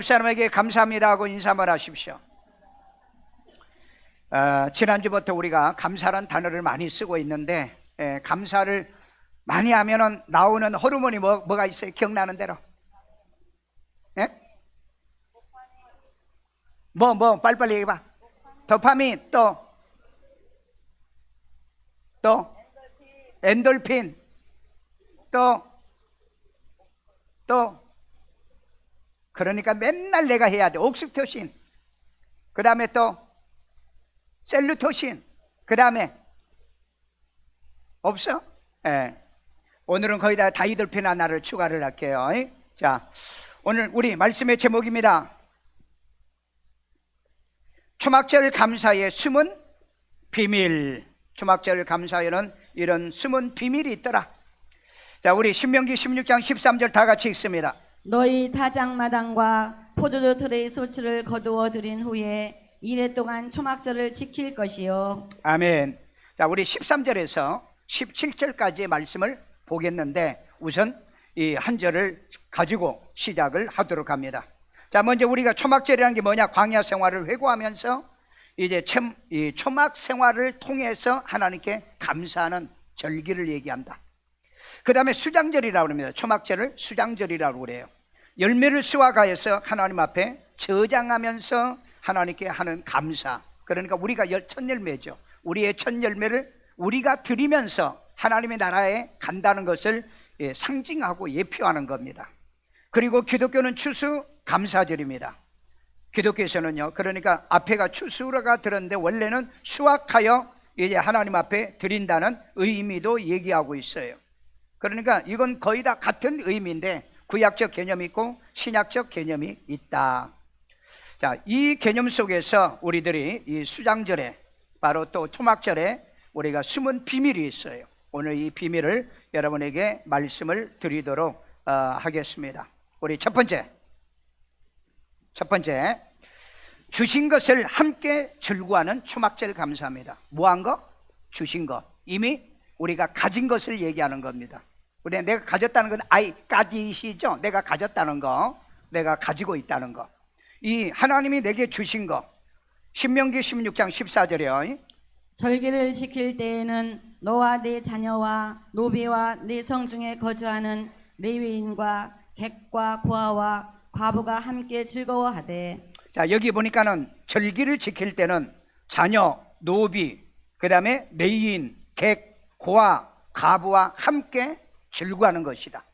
사람에게 감사합니다 하고 인사만 하십시오. 지난주부터 우리가 감사란 단어를 많이 쓰고 있는데, 감사를 많이 하면 나오는 호르몬이 뭐가 있어요? 기억나는 대로. 예? 빨리빨리 얘기해봐. 도파민, 또 엔돌핀, 또 그러니까 맨날 내가 해야 돼. 옥시토신, 그 다음에 또 셀루토신, 그 다음에 없어? 오늘은 거의 다 다이돌핀 하나를 추가를 할게요. 자, 오늘 우리 말씀의 제목입니다. 초막절 감사의 숨은 비밀. 초막절 감사에는 이런 숨은 비밀이 있더라. 자, 우리 신명기 16장 13절 다 같이 읽습니다. 너희 다장마당과 포도주 틀의 소출을 거두어 들인 후에 이래 동안 초막절을 지킬 것이요. 아멘. 자, 우리 13절에서 17절까지의 말씀을 보겠는데, 우선 이 한 절을 가지고 시작을 하도록 합니다. 자, 먼저 우리가 초막절이라는 게 뭐냐? 광야 생활을 회고하면서 이제 이 초막 생활을 통해서 하나님께 감사하는 절기를 얘기한다. 그 다음에 수장절이라고 합니다. 초막절을 수장절이라고 그래요. 열매를 수확하여서 하나님 앞에 저장하면서 하나님께 하는 감사. 그러니까 우리가 첫 열매죠. 우리의 첫 열매를 우리가 드리면서 하나님의 나라에 간다는 것을 상징하고 예표하는 겁니다. 그리고 기독교는 추수 감사절입니다. 기독교에서는요, 그러니까 앞에가 추수가 들었는데 원래는 수확하여 이제 하나님 앞에 드린다는 의미도 얘기하고 있어요. 그러니까 이건 거의 다 같은 의미인데 구약적 개념이 있고 신약적 개념이 있다. 자, 이 개념 속에서 우리들이 이 수장절에, 바로 또 초막절에 우리가 숨은 비밀이 있어요. 오늘 이 비밀을 여러분에게 말씀을 드리도록 하겠습니다. 우리 첫 번째, 주신 것을 함께 즐거워하는 초막절 감사합니다. 뭐한 거? 주신 거. 이미 우리가 가진 것을 얘기하는 겁니다. 우리 내가 가졌다는 건 아이까지시죠. 내가 가졌다는 거, 내가 가지고 있다는 거. 이 하나님이 내게 주신 거. 신명기 16장 14절이요. 절기를 지킬 때에는 너와 네 자녀와 노비와 네 성중에 거주하는 레위인과 객과 고아와 과부가 함께 즐거워하되. 자, 여기 보니까는 절기를 지킬 때는 자녀, 노비, 그 다음에 레위인, 객, 고아, 과부와 함께 즐거워하는 것이다.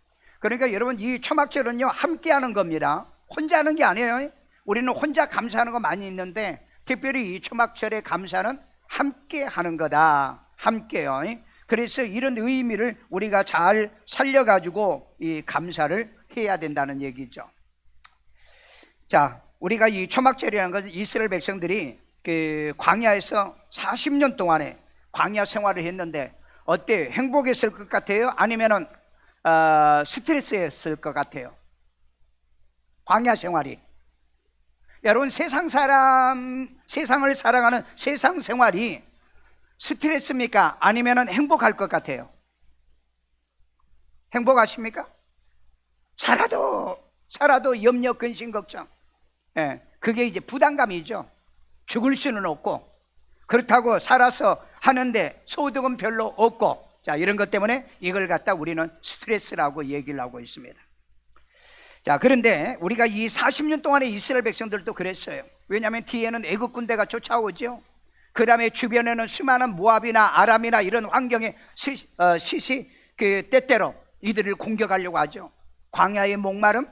그러니까 여러분, 이 초막절은요, 함께 하는 겁니다. 혼자 하는 게 아니에요. 우리는 혼자 감사하는 거 많이 있는데 특별히 이 초막절의 감사는 함께 하는 거다. 함께요. 그래서 이런 의미를 우리가 잘 살려가지고 이 감사를 해야 된다는 얘기죠. 자, 우리가 이 초막절이라는 것은 이스라엘 백성들이 그 광야에서 40년 동안에 광야 생활을 했는데 어때요? 행복했을 것 같아요? 아니면은 스트레스였을 것 같아요? 광야 생활이. 여러분, 세상을 살아가는 세상 생활이 스트레스입니까? 아니면은 행복할 것 같아요? 행복하십니까? 살아도 염려, 근심, 걱정. 그게 이제 부담감이죠. 죽을 수는 없고, 그렇다고 살아서 하는데 소득은 별로 없고, 자, 이런 것 때문에 이걸 갖다 우리는 스트레스라고 얘기를 하고 있습니다. 자, 그런데 우리가 이 40년 동안의 이스라엘 백성들도 그랬어요. 왜냐하면 뒤에는 애국 군대가 쫓아오죠. 그 다음에 주변에는 수많은 모압이나 아람이나 이런 환경에 때때로 이들을 공격하려고 하죠. 광야의 목마름,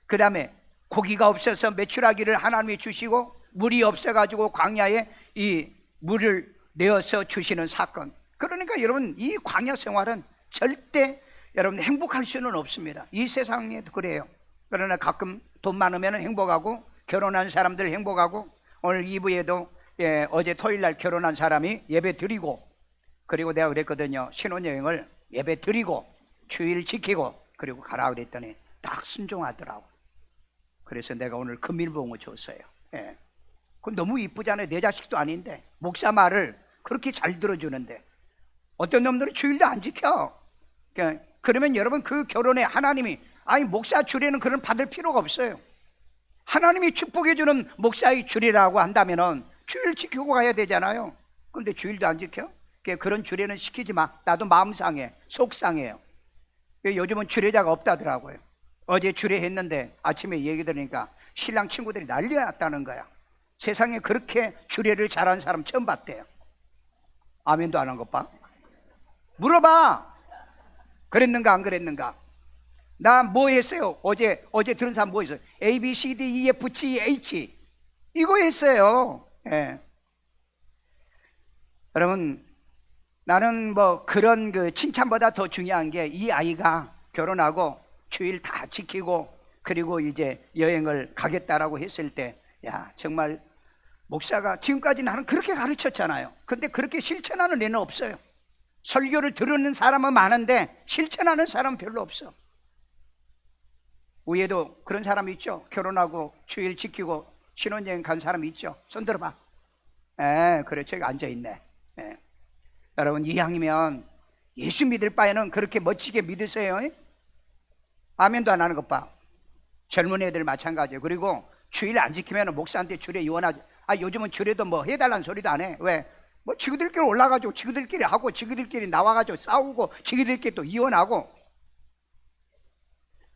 그 다음에 고기가 없어서 메추라기를 하나님이 주시고 물이 없어가지고 광야에 이 물을 내어서 주시는 사건. 그러니까 여러분, 이 광야 생활은 절대 여러분 행복할 수는 없습니다. 이 세상에도 그래요. 그러나 가끔 돈 많으면 행복하고, 결혼한 사람들 행복하고, 오늘 2부에도 어제 토요일 날 결혼한 사람이 예배 드리고, 그리고 내가 그랬거든요. 신혼여행을 예배 드리고 주일 지키고 그리고 가라 그랬더니 딱 순종하더라고. 그래서 내가 오늘 금일봉을 줬어요. 그건 너무 이쁘잖아요. 내 자식도 아닌데 목사 말을 그렇게 잘 들어주는데 어떤 놈들은 주일도 안 지켜. 그러면 여러분, 그 결혼에 하나님이 목사 주례는 그런 받을 필요가 없어요. 하나님이 축복해 주는 목사의 주례라고 한다면은 주일 지키고 가야 되잖아요. 그런데 주일도 안 지켜? 그런 주례는 시키지 마. 나도 마음 상해, 속 상해요. 요즘은 주례자가 없다더라고요. 어제 주례했는데 아침에 얘기 들으니까 신랑 친구들이 난리가 났다는 거야. 세상에 그렇게 주례를 잘하는 사람 처음 봤대요. 아멘도 안 한 것 봐. 물어봐. 그랬는가 안 그랬는가? 나 뭐 했어요? 어제 들은 사람 뭐 했어요? A, B, C, D, E, F, G, H 이거 했어요. 예. 여러분, 나는 뭐 그런 그 칭찬보다 더 중요한 게 이 아이가 결혼하고 주일 다 지키고 그리고 이제 여행을 가겠다라고 했을 때, 야, 정말 목사가 지금까지 나는 그렇게 가르쳤잖아요. 근데 그렇게 실천하는 애는 없어요. 설교를 들은 사람은 많은데 실천하는 사람은 별로 없어. 위에도 그런 사람 있죠? 결혼하고 주일 지키고 신혼여행 간 사람 있죠? 손 들어봐. 그래, 저기 앉아있네. 여러분, 이왕이면 예수 믿을 바에는 그렇게 멋지게 믿으세요. 아멘도 안 하는 것 봐. 젊은 애들 마찬가지예요. 그리고 주일 안 지키면 목사한테 주례 이원하지. 요즘은 주례도 뭐 해달라는 소리도 안 해. 왜? 뭐 지그들끼리 올라가지고 지그들끼리 하고 지그들끼리 나와가지고 싸우고 지그들끼리 또 이혼하고.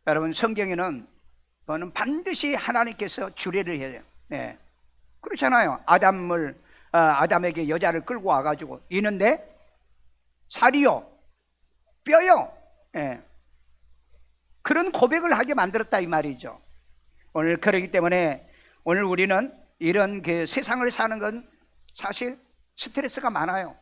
여러분, 성경에는 그거는 반드시 하나님께서 주례를 해요. 네. 그렇잖아요. 아담에게 여자를 끌고 와가지고 이는데 살이요 뼈요. 네. 그런 고백을 하게 만들었다 이 말이죠. 오늘 그러기 때문에 오늘 우리는 이런 그 세상을 사는 건 사실 스트레스가 많아요.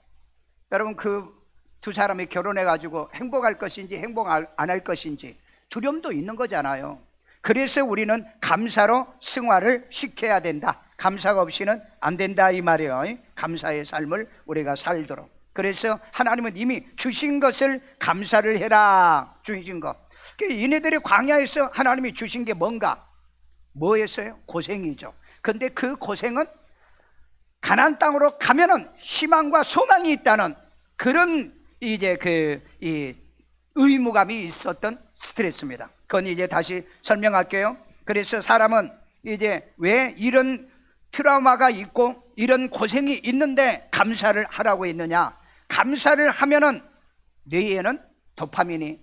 여러분, 그 두 사람이 결혼해 가지고 행복할 것인지 행복 안 할 것인지 두려움도 있는 거잖아요. 그래서 우리는 감사로 승화를 시켜야 된다. 감사가 없이는 안 된다 이 말이에요. 감사의 삶을 우리가 살도록. 그래서 하나님은 이미 주신 것을 감사를 해라. 주신 것. 얘네들이 광야에서 하나님이 주신 게 뭔가? 뭐였어요? 고생이죠. 근데 그 고생은 가나안 땅으로 가면은 희망과 소망이 있다는 그런 이제 이 의무감이 있었던 스트레스입니다. 그건 이제 다시 설명할게요. 그래서 사람은 이제 왜 이런 트라우마가 있고 이런 고생이 있는데 감사를 하라고 했느냐? 감사를 하면은 뇌에는 도파민이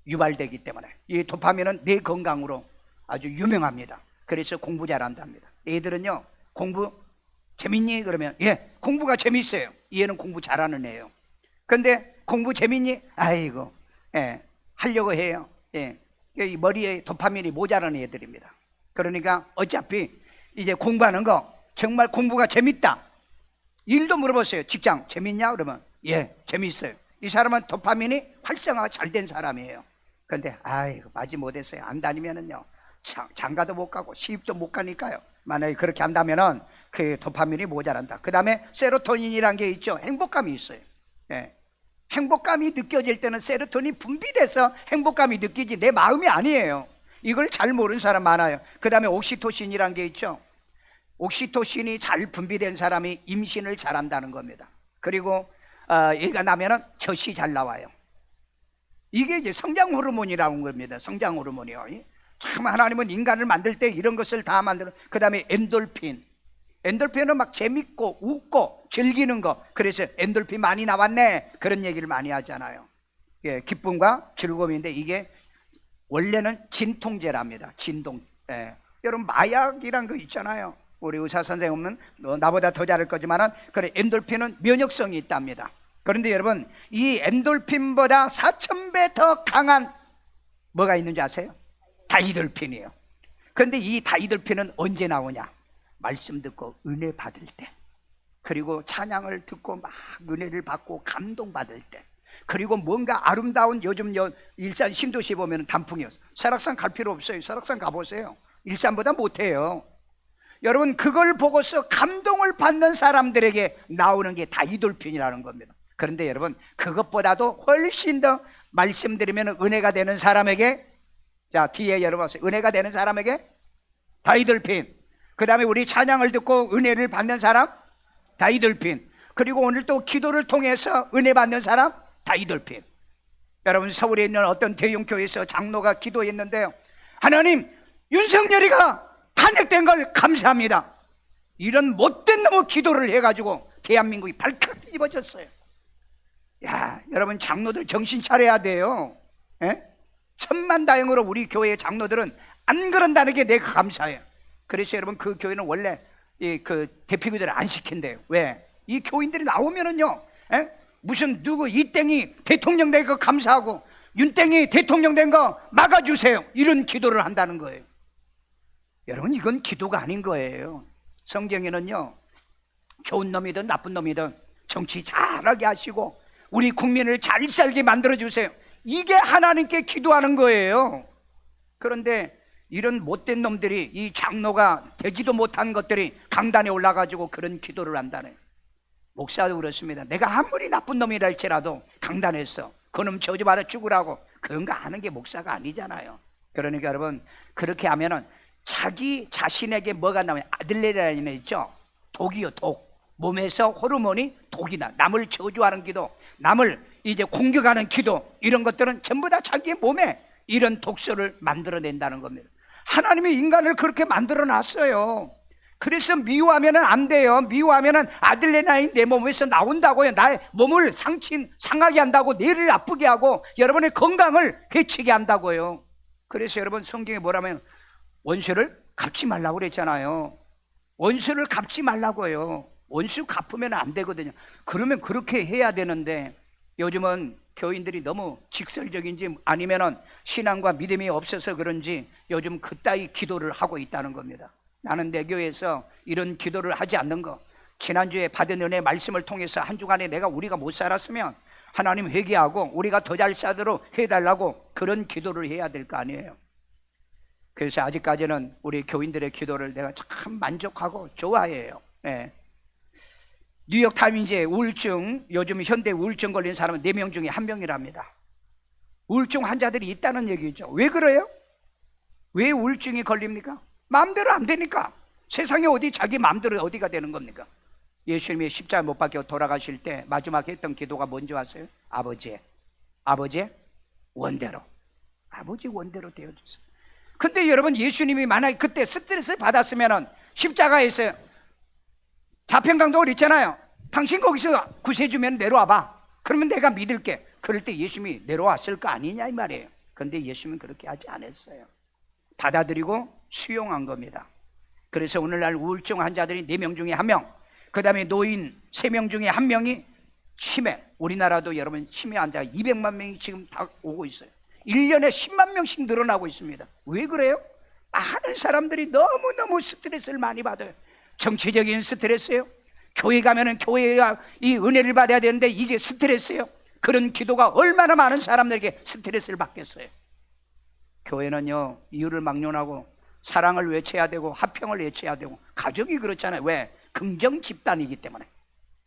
유발되기 때문에 이 도파민은 뇌 건강으로 아주 유명합니다. 그래서 공부 잘한답니다. 애들은요, 공부 재밌니? 그러면 예, 공부가 재밌어요. 얘는 공부 잘하는 애예요. 근데 공부 재밌니? 아이고, 예, 하려고 해요. 예, 이 머리에 도파민이 모자라는 애들입니다. 그러니까 어차피 이제 공부하는 거 정말 공부가 재밌다. 일도 물어보세요. 직장 재밌냐? 그러면 예, 재밌어요. 이 사람은 도파민이 활성화가 잘 된 사람이에요. 근데 아이고, 맞이 못했어요. 안 다니면은요, 장가도 못 가고 시집도 못 가니까요. 만약에 그렇게 한다면은 그 도파민이 모자란다. 그 다음에 세로토닌이라는 게 있죠. 행복감이 있어요. 예. 행복감이 느껴질 때는 세로토닌 분비돼서 행복감이 느끼지 내 마음이 아니에요. 이걸 잘 모르는 사람 많아요. 그 다음에 옥시토신이라는 게 있죠. 옥시토신이 잘 분비된 사람이 임신을 잘한다는 겁니다. 그리고 얘가 나면은 젖이 잘 나와요. 이게 이제 성장 호르몬이라는 겁니다. 성장 호르몬이요. 참, 하나님은 인간을 만들 때 이런 것을 다 만들어. 그 다음에 엔돌핀은 막 재밌고 웃고 즐기는 거. 그래서 엔돌핀 많이 나왔네, 그런 얘기를 많이 하잖아요. 예, 기쁨과 즐거움인데 이게 원래는 진통제랍니다. 예. 여러분, 마약이란 거 있잖아요. 우리 의사 선생님은 나보다 더 잘할 거지만은 그래, 엔돌핀은 면역성이 있답니다. 그런데 여러분, 이 엔돌핀보다 4000배 더 강한 뭐가 있는지 아세요? 다이돌핀이에요. 그런데 이 다이돌핀은 언제 나오냐? 말씀 듣고 은혜 받을 때, 그리고 찬양을 듣고 막 은혜를 받고 감동받을 때, 그리고 뭔가 아름다운, 요즘 일산 신도시 보면 단풍이요. 설악산 갈 필요 없어요. 설악산 가보세요. 일산보다 못해요. 여러분, 그걸 보고서 감동을 받는 사람들에게 나오는 게 다이돌핀이라는 겁니다. 그런데 여러분, 그것보다도 훨씬 더 말씀드리면 은혜가 되는 사람에게, 자, 뒤에 여러분 은혜가 되는 사람에게 다이돌핀, 그 다음에 우리 찬양을 듣고 은혜를 받는 사람 다이돌핀, 그리고 오늘 또 기도를 통해서 은혜 받는 사람 다이돌핀. 여러분, 서울에 있는 어떤 대형교회에서 장로가 기도했는데요, 하나님, 윤석열이가 탄핵된 걸 감사합니다. 이런 못된 놈의 기도를 해가지고 대한민국이 발칵 뒤집어졌어요. 야, 여러분 장로들 정신 차려야 돼요. 예? 천만다행으로 우리 교회의 장로들은 안 그런다는 게 내가 감사해요. 그래서 여러분 그 교회는 원래 그 대피교들을 안 시킨대요. 왜? 이 교인들이 나오면은요, 예? 무슨 누구 이땡이 대통령 된 거 감사하고 윤땡이 대통령 된 거 막아주세요, 이런 기도를 한다는 거예요. 여러분 이건 기도가 아닌 거예요. 성경에는요, 좋은 놈이든 나쁜 놈이든 정치 잘하게 하시고 우리 국민을 잘 살게 만들어주세요, 이게 하나님께 기도하는 거예요. 그런데 이런 못된 놈들이, 이 장로가 되지도 못한 것들이 강단에 올라가지고 그런 기도를 한다네. 목사도 그렇습니다. 내가 아무리 나쁜 놈이라 할지라도 강단에서 그놈 저주받아 죽으라고 그런 거 하는 게 목사가 아니잖아요. 그러니까 여러분 그렇게 하면은 자기 자신에게 뭐가 나면 아들레나인에 있죠, 독이요, 독. 몸에서 호르몬이 독이 나. 남을 저주하는 기도, 남을 이제 공격하는 기도, 이런 것들은 전부 다 자기의 몸에 이런 독소를 만들어낸다는 겁니다. 하나님이 인간을 그렇게 만들어 놨어요. 그래서 미워하면 안 돼요. 미워하면 아들레나인 내 몸에서 나온다고요. 나의 몸을 상하게 한다고, 뇌를 아프게 하고 여러분의 건강을 해치게 한다고요. 그래서 여러분 성경에 뭐라면 원수를 갚지 말라고 그랬잖아요. 원수를 갚지 말라고요. 원수 갚으면 안 되거든요. 그러면 그렇게 해야 되는데 요즘은 교인들이 너무 직설적인지 아니면은 신앙과 믿음이 없어서 그런지 요즘 그따위 기도를 하고 있다는 겁니다. 나는 내 교회에서 이런 기도를 하지 않는 거, 지난주에 받은 은혜 말씀을 통해서 한 주간에 우리가 못 살았으면 하나님 회개하고 우리가 더 잘 살도록 해달라고 그런 기도를 해야 될 거 아니에요. 그래서 아직까지는 우리 교인들의 기도를 내가 참 만족하고 좋아해요. 네. 뉴욕타임즈의 우울증, 요즘 현대 우울증 걸린 사람은 4명 중에 1명이랍니다. 우울증 환자들이 있다는 얘기죠. 왜 그래요? 왜 우울증이 걸립니까? 마음대로 안 되니까. 세상에 어디 자기 마음대로 어디가 되는 겁니까? 예수님이 십자가 못 박혀 돌아가실 때 마지막 했던 기도가 뭔지 아세요? 아버지의 원대로, 아버지 원대로 되어주세요. 근데 여러분 예수님이 만약에 그때 스트레스 받았으면 십자가에서 자평강도를 있잖아요. 당신 거기서 구세주면 내려와봐. 그러면 내가 믿을게. 그럴 때 예수님이 내려왔을 거 아니냐 이 말이에요. 그런데 예수님은 그렇게 하지 않았어요. 받아들이고 수용한 겁니다. 그래서 오늘날 우울증 환자들이 4명 중에 1명, 그 다음에 노인 3명 중에 1명이 치매. 우리나라도 여러분 치매 환자가 200만 명이 지금 다 오고 있어요. 1년에 10만 명씩 늘어나고 있습니다. 왜 그래요? 많은 사람들이 너무너무 스트레스를 많이 받아요. 정치적인 스트레스예요. 교회 가면은 교회가 이 은혜를 받아야 되는데 이게 스트레스예요. 그런 기도가 얼마나 많은 사람들에게 스트레스를 받겠어요. 교회는요, 이유를 막론하고 사랑을 외쳐야 되고 화평을 외쳐야 되고, 가족이 그렇잖아요. 왜? 긍정 집단이기 때문에.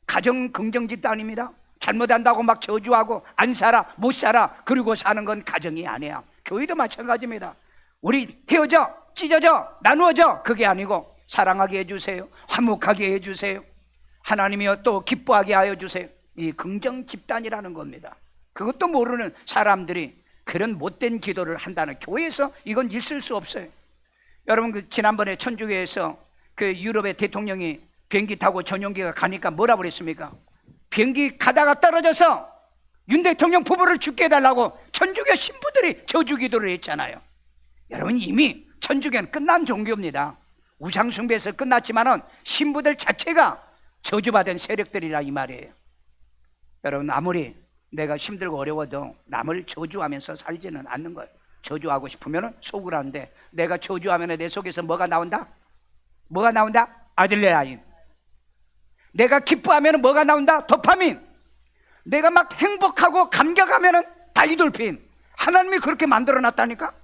가정 긍정 집단입니다. 잘못한다고 막 저주하고 안 살아, 못 살아, 그리고 사는 건 가정이 아니야. 교회도 마찬가지입니다. 우리 헤어져, 찢어져, 나누어져, 그게 아니고 사랑하게 해주세요, 화목하게 해주세요, 하나님이여 또 기뻐하게 하여 주세요. 이 긍정 집단이라는 겁니다. 그것도 모르는 사람들이 그런 못된 기도를 한다는, 교회에서 이건 있을 수 없어요. 여러분 그 지난번에 천주교에서 그 유럽의 대통령이 비행기 타고 전용기가 가니까 뭐라 그랬습니까? 비행기 가다가 떨어져서 윤 대통령 부부를 죽게 해달라고 천주교 신부들이 저주기도를 했잖아요. 여러분 이미 천주교는 끝난 종교입니다. 우상숭배에서 끝났지만은 신부들 자체가 저주받은 세력들이라 이 말이에요. 여러분 아무리 내가 힘들고 어려워도 남을 저주하면서 살지는 않는 거예요. 저주하고 싶으면 속을 하는데, 내가 저주하면 내 속에서 뭐가 나온다? 뭐가 나온다? 아들레나인. 내가 기뻐하면 뭐가 나온다? 도파민. 내가 막 행복하고 감격하면 다이돌핀. 하나님이 그렇게 만들어 놨다니까.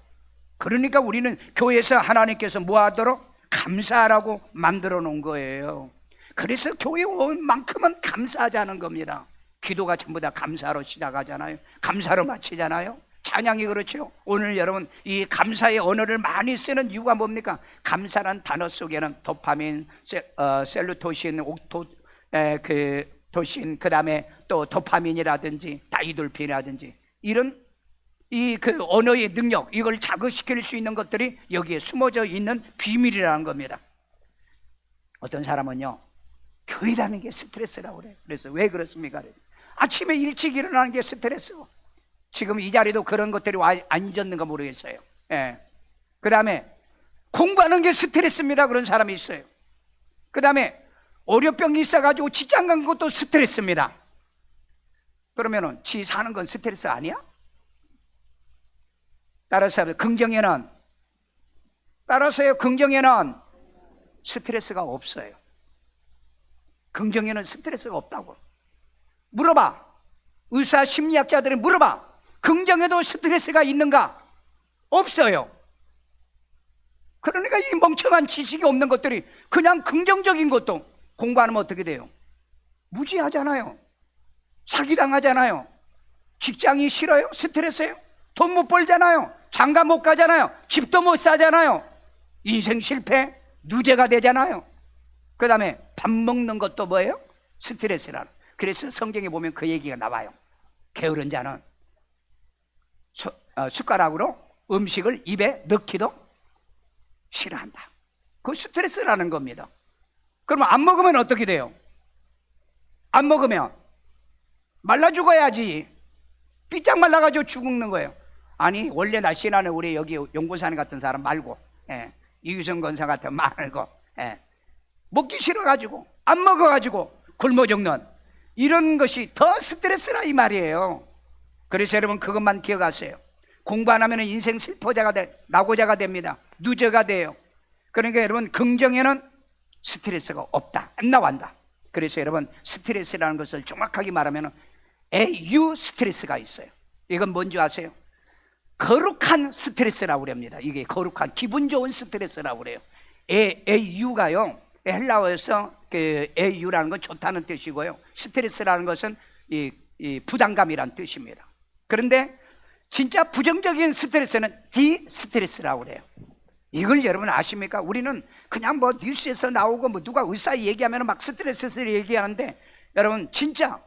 그러니까 우리는 교회에서 하나님께서 뭐 하도록? 감사하라고 만들어 놓은 거예요. 그래서 교회 온 만큼은 감사하자는 겁니다. 기도가 전부 다 감사로 시작하잖아요. 감사로 마치잖아요. 찬양이 그렇죠. 오늘 여러분 이 감사의 언어를 많이 쓰는 이유가 뭡니까? 감사란 단어 속에는 도파민, 셀루토신, 도신, 그 다음에 또 도파민이라든지 다이돌핀이라든지 이런 이 그 언어의 능력, 이걸 자극시킬 수 있는 것들이 여기에 숨어져 있는 비밀이라는 겁니다. 어떤 사람은요, 교회 다니는 게 스트레스라고 그래요. 그래서 왜 그렇습니까? 아침에 일찍 일어나는 게 스트레스고, 지금 이 자리도 그런 것들이 안 잊었는가 모르겠어요. 예. 그 다음에 공부하는 게 스트레스입니다. 그런 사람이 있어요. 그 다음에 어려병이 있어가지고 직장 간 것도 스트레스입니다. 그러면은 지 사는 건 스트레스 아니야? 따라서요, 긍정에는 스트레스가 없어요. 긍정에는 스트레스가 없다고. 물어봐. 의사 심리학자들이 물어봐. 긍정에도 스트레스가 있는가? 없어요. 그러니까 이 멍청한 지식이 없는 것들이 그냥 긍정적인 것도 공부하면 어떻게 돼요? 무지하잖아요. 사기당하잖아요. 직장이 싫어요? 스트레스예요? 돈 못 벌잖아요. 장가 못 가잖아요. 집도 못 사잖아요. 인생 실패, 누제가 되잖아요. 그 다음에 밥 먹는 것도 뭐예요? 스트레스라는. 그래서 성경에 보면 그 얘기가 나와요. 게으른 자는 숟가락으로 음식을 입에 넣기도 싫어한다. 그 스트레스라는 겁니다. 그러면 안 먹으면 어떻게 돼요? 안 먹으면 말라 죽어야지. 삐짝 말라가지고 죽는 거예요. 아니, 원래 날씬하는 우리 여기 용고산 같은 사람 말고, 이유성 권사 같은 말고, 먹기 싫어가지고 안 먹어가지고 굶어 죽는 이런 것이 더 스트레스라 이 말이에요. 그래서 여러분 그것만 기억하세요. 공부 안 하면 인생 슬퍼자가 낙오자가 됩니다. 누저가 돼요. 그러니까 여러분 긍정에는 스트레스가 없다, 안 나온다. 그래서 여러분 스트레스라는 것을 정확하게 말하면 AU 스트레스가 있어요. 이건 뭔지 아세요? 거룩한 스트레스라고 그럽니다. 이게 거룩한 기분 좋은 스트레스라고 그래요. AU가요 헬라어에서 그 AU라는 건 좋다는 뜻이고요, 스트레스라는 것은 이 부담감이란 뜻입니다. 그런데 진짜 부정적인 스트레스는 디스트레스라고 그래요. 이걸 여러분 아십니까? 우리는 그냥 뭐 뉴스에서 나오고 뭐 누가 의사 얘기하면 막 스트레스를 얘기하는데, 여러분 진짜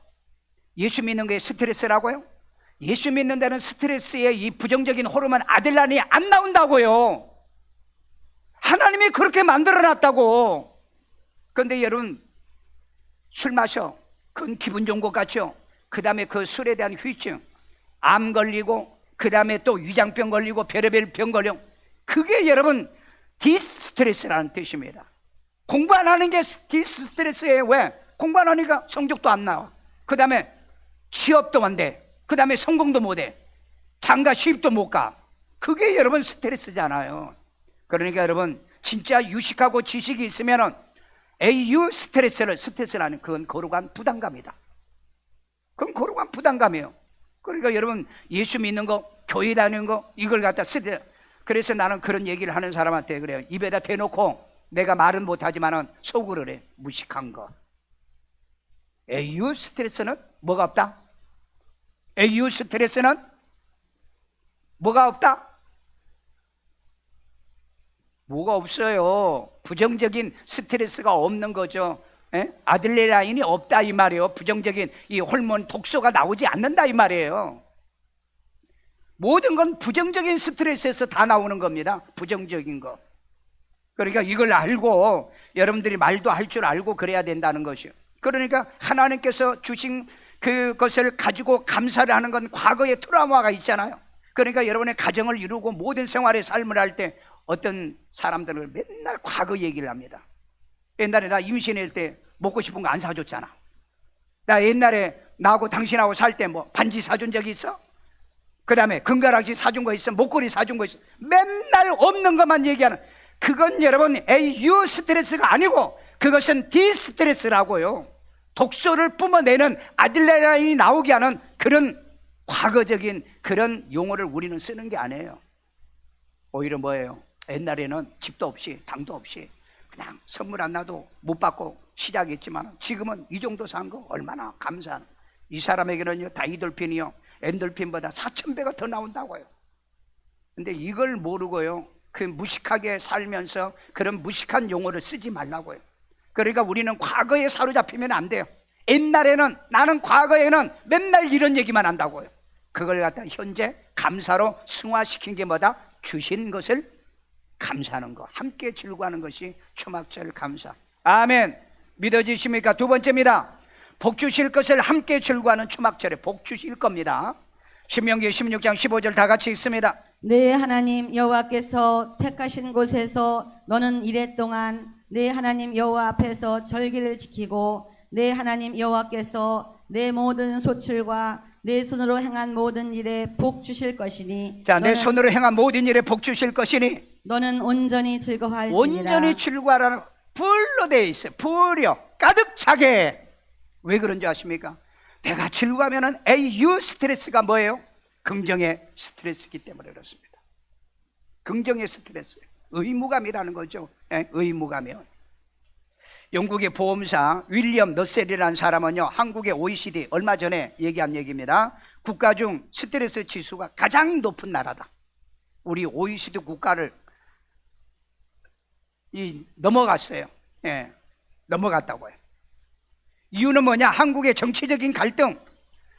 예수 믿는 게 스트레스라고요? 예수 믿는 데는 스트레스의 이 부정적인 호르몬 아들란이 안 나온다고요. 하나님이 그렇게 만들어 놨다고. 그런데 여러분 술 마셔, 그건 기분 좋은 것 같죠? 그 다음에 그 술에 대한 후유증, 암 걸리고 그 다음에 또 위장병 걸리고 별의별 병 걸려. 그게 여러분 디스트레스라는 뜻입니다. 공부 안 하는 게 디스트레스예요. 왜? 공부 안 하니까 성적도 안 나와. 그 다음에 취업도 안 돼. 그 다음에 성공도 못 해. 장가 시집도 못 가. 그게 여러분 스트레스잖아요. 그러니까 여러분 진짜 유식하고 지식이 있으면은 AU 스트레스라는 그건 거룩한 부담감이다. 그건 거룩한 부담감이에요. 그러니까 여러분 예수 믿는 거, 교회 다니는 거, 이걸 갖다 스트레스. 그래서 나는 그런 얘기를 하는 사람한테 그래요. 입에다 대놓고 내가 말은 못하지만은 속으로 해. 무식한 거. AU 스트레스는 뭐가 없다? AU 스트레스는 뭐가 없다? 뭐가 없어요. 부정적인 스트레스가 없는 거죠. 아들레나인이 없다 이 말이에요. 부정적인 이 호르몬 독소가 나오지 않는다 이 말이에요. 모든 건 부정적인 스트레스에서 다 나오는 겁니다. 부정적인 거. 그러니까 이걸 알고 여러분들이 말도 할 줄 알고 그래야 된다는 것이요. 그러니까 하나님께서 주신 그것을 가지고 감사를 하는 건 과거의 트라우마가 있잖아요. 그러니까 여러분의 가정을 이루고 모든 생활의 삶을 할 때 어떤 사람들은 맨날 과거 얘기를 합니다. 옛날에 나 임신할 때 먹고 싶은 거 안 사줬잖아. 나 옛날에 나하고 당신하고 살 때 뭐 반지 사준 적이 있어? 그 다음에 금가락지 사준 거 있어? 목걸이 사준 거 있어? 맨날 없는 것만 얘기하는, 그건 여러분 AU 스트레스가 아니고 그것은 디스트레스라고요. 독소를 뿜어내는 아들레나인이 나오게 하는 그런 과거적인 그런 용어를 우리는 쓰는 게 아니에요. 오히려 뭐예요? 옛날에는 집도 없이 방도 없이 그냥 선물 안 나도 못 받고 시작했지만 지금은 이 정도 산 거 얼마나 감사한. 이 사람에게는요 다이돌핀이요 엔돌핀보다 4,000배가 더 나온다고요. 근데 이걸 모르고요 그 무식하게 살면서 그런 무식한 용어를 쓰지 말라고요. 그러니까 우리는 과거에 사로잡히면 안 돼요. 옛날에는, 나는 과거에는 맨날 이런 얘기만 한다고요. 그걸 갖다 현재 감사로 승화시킨 게 뭐다? 주신 것을 감사하는 거, 함께 즐거워하는 것이 초막절 감사. 아멘. 믿어지십니까? 두 번째입니다. 복 주실 것을 함께 즐거워하는 초막절에 복 주실 겁니다. 신명기 16장 15절 다 같이 읽습니다. 내 하나님 여호와께서 택하신 곳에서 너는 이래 동안 내 하나님 여호와 앞에서 절기를 지키고 내 하나님 여호와께서 내 모든 소출과 내 손으로 행한 모든 일에 복 주실 것이니 자, 내 손으로 행한 모든 일에 복 주실 것이니 너는 온전히 즐거워할지니라. 온전히 즐거워하라는 불로 되어 있어요. 불이요, 가득 차게. 왜 그런 줄 아십니까? 내가 즐거워하면은 AU 스트레스가 뭐예요? 긍정의 스트레스이기 때문에 그렇습니다. 긍정의 스트레스, 의무감이라는 거죠. 의무감이요. 영국의 보험사 윌리엄 너셀이라는 사람은요, 한국의 OECD 얼마 전에 얘기한 얘기입니다. 국가 중 스트레스 지수가 가장 높은 나라다. 우리 OECD 국가를 넘어갔어요. 넘어갔다고요. 이유는 뭐냐? 한국의 정치적인 갈등.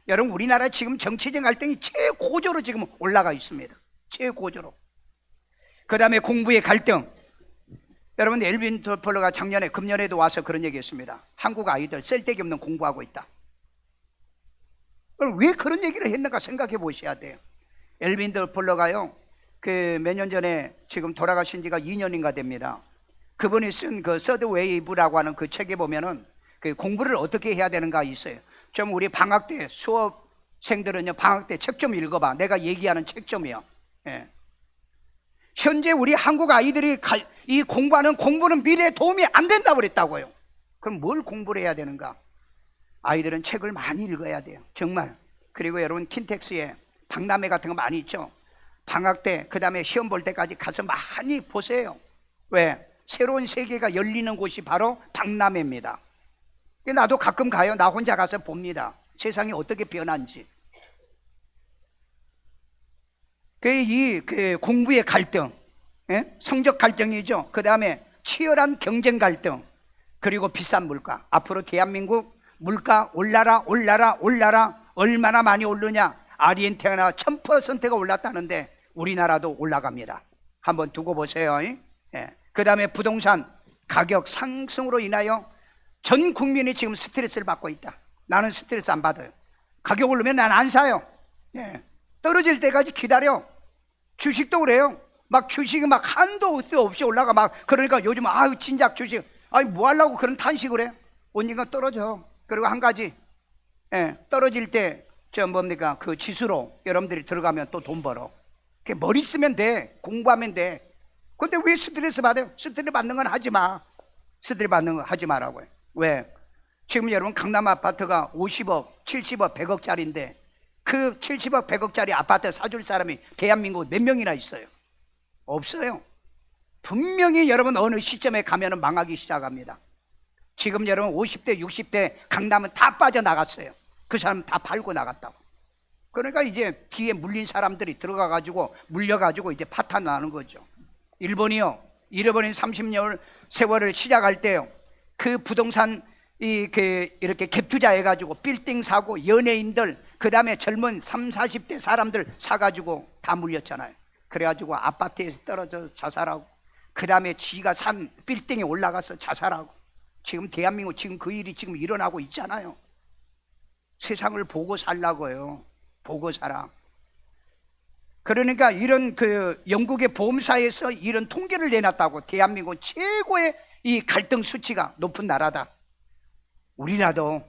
여러분, 우리나라 지금 정치적 갈등이 최고조로 지금 올라가 있습니다. 최고조로. 그 다음에 공부의 갈등. 여러분, 엘빈 돌폴러가 금년에도 와서 그런 얘기 했습니다. 한국 아이들 쓸데기 없는 공부하고 있다. 왜 그런 얘기를 했는가 생각해 보셔야 돼요. 엘빈 돌폴러가요, 몇 년 전에 지금 돌아가신 지가 2년인가 됩니다. 그분이 쓴 그 서드 웨이브라고 하는 그 책에 보면은 그 공부를 어떻게 해야 되는가 있어요. 좀 우리 방학 때 수업생들은요, 방학 때 책 좀 읽어봐. 내가 얘기하는 책 좀이요. 현재 우리 한국 아이들이 이 공부하는 공부는 미래에 도움이 안 된다고 그랬다고요. 그럼 뭘 공부를 해야 되는가? 아이들은 책을 많이 읽어야 돼요. 정말. 그리고 여러분, 킨텍스에 박람회 같은 거 많이 있죠. 방학 때, 그 다음에 시험 볼 때까지 가서 많이 보세요. 왜? 새로운 세계가 열리는 곳이 바로 박람회입니다. 나도 가끔 가요. 나 혼자 가서 봅니다. 세상이 어떻게 변한지. 그 공부의 갈등, 성적 갈등이죠. 그 다음에 치열한 경쟁 갈등, 그리고 비싼 물가. 앞으로 대한민국 물가 올라라 얼마나 많이 오르냐? 아르헨티나 1000%가 올랐다는데 우리나라도 올라갑니다. 한번 두고 보세요. 그 다음에 부동산 가격 상승으로 인하여 전 국민이 지금 스트레스를 받고 있다. 나는 스트레스 안 받아요. 가격 오르면 난 안 사요. 떨어질 때까지 기다려. 주식도 그래요. 막 주식이 막 한도 없이 올라가. 막 그러니까 요즘 아유 진작 주식, 아니 뭐 하려고 그런 탄식을 해? 언젠가 떨어져. 그리고 한 가지, 떨어질 때 뭡니까? 그 지수로 여러분들이 들어가면 또 돈 벌어. 머리 쓰면 돼. 공부하면 돼. 근데 왜 스트레스 받아요? 스트레스 받는 건 하지 마. 스트레스 받는 건 하지 마라고요. 왜? 지금 여러분 강남 아파트가 50억, 70억, 100억짜리인데 그 70억, 100억짜리 아파트 사줄 사람이 대한민국 몇 명이나 있어요? 없어요. 분명히 여러분 어느 시점에 가면은 망하기 시작합니다. 지금 여러분 50대, 60대 강남은 다 빠져나갔어요. 그 사람 다 팔고 나갔다고. 그러니까 이제 뒤에 물린 사람들이 들어가가지고 물려가지고 이제 파탄 나는 거죠. 일본이요, 잃어버린 30년 세월을 시작할 때요, 그 부동산 이렇게 갭 투자해가지고 빌딩 사고 연예인들, 그 다음에 젊은 30, 40대 사람들 사가지고 다 물렸잖아요. 그래가지고 아파트에서 떨어져서 자살하고, 그 다음에 지가 산 빌딩에 올라가서 자살하고, 지금 대한민국 지금 그 일이 지금 일어나고 있잖아요. 세상을 보고 살라고요. 보고 살아. 그러니까 이런 영국의 보험사에서 이런 통계를 내놨다고. 대한민국 최고의 이 갈등 수치가 높은 나라다. 우리라도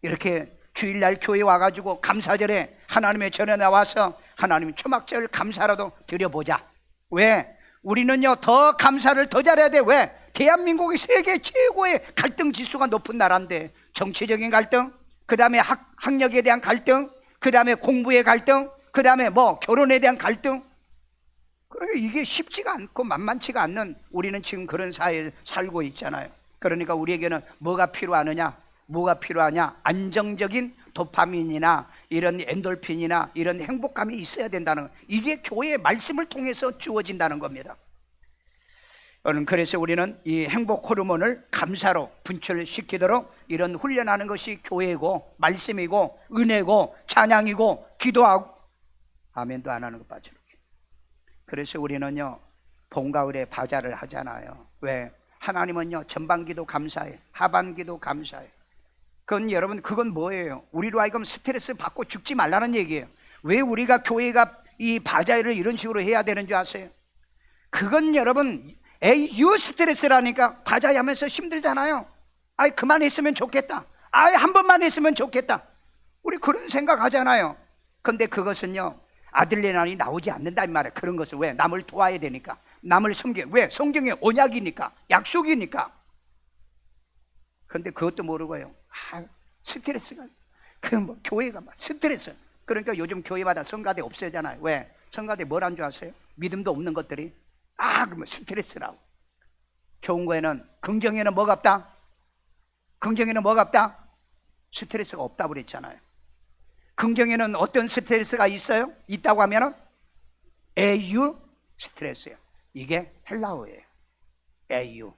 이렇게 주일날 교회 와가지고 감사절에 하나님의 절에 나와서 하나님 초막절 감사라도 드려보자. 왜? 우리는요 더 감사를 더 잘해야 돼. 왜? 대한민국이 세계 최고의 갈등 지수가 높은 나라인데, 정치적인 갈등, 그 다음에 학력에 대한 갈등, 그 다음에 공부의 갈등, 그 다음에 결혼에 대한 갈등. 그러니까 이게 쉽지가 않고 만만치가 않는, 우리는 지금 그런 사회에 살고 있잖아요. 그러니까 우리에게는 뭐가 필요하느냐? 뭐가 필요하냐? 안정적인 도파민이나 이런 엔돌핀이나 이런 행복감이 있어야 된다는 거. 이게 교회의 말씀을 통해서 주어진다는 겁니다. 그래서 우리는 이 행복 호르몬을 감사로 분출시키도록 이런 훈련하는 것이 교회고 말씀이고 은혜고 찬양이고 기도하고 아멘도 안 하는 거 빠지게. 그래서 우리는요 봄 가을에 바자를 하잖아요. 왜? 하나님은요 전반기도 감사해, 하반기도 감사해. 그건 여러분 그건 뭐예요? 우리로 하여금 스트레스 받고 죽지 말라는 얘기예요. 왜 우리가 교회가 이 바자회를 이런 식으로 해야 되는 줄 아세요? 그건 여러분 에이 스트레스라니까. 바자회 하면서 힘들잖아요. 아이 그만했으면 좋겠다, 아이 한 번만 했으면 좋겠다, 우리 그런 생각 하잖아요. 근데 그것은요 아들레난이 나오지 않는다 이 말이에요. 그런 것을 왜? 남을 도와야 되니까, 남을 섬겨. 왜? 성경의 언약이니까, 약속이니까. 근데 그것도 모르고요 스트레스가 뭐 교회가 막 스트레스. 그러니까 요즘 교회마다 성가대 없애잖아요. 왜? 성가대 뭘 한 줄 아세요? 믿음도 없는 것들이 그러면 스트레스라고. 좋은 거에는, 긍정에는 뭐가 없다? 긍정에는 뭐가 없다? 스트레스가 없다고 그랬잖아요. 긍정에는 어떤 스트레스가 있어요? 있다고 하면은 에유 스트레스예요. 이게 헬라어예요. 에유.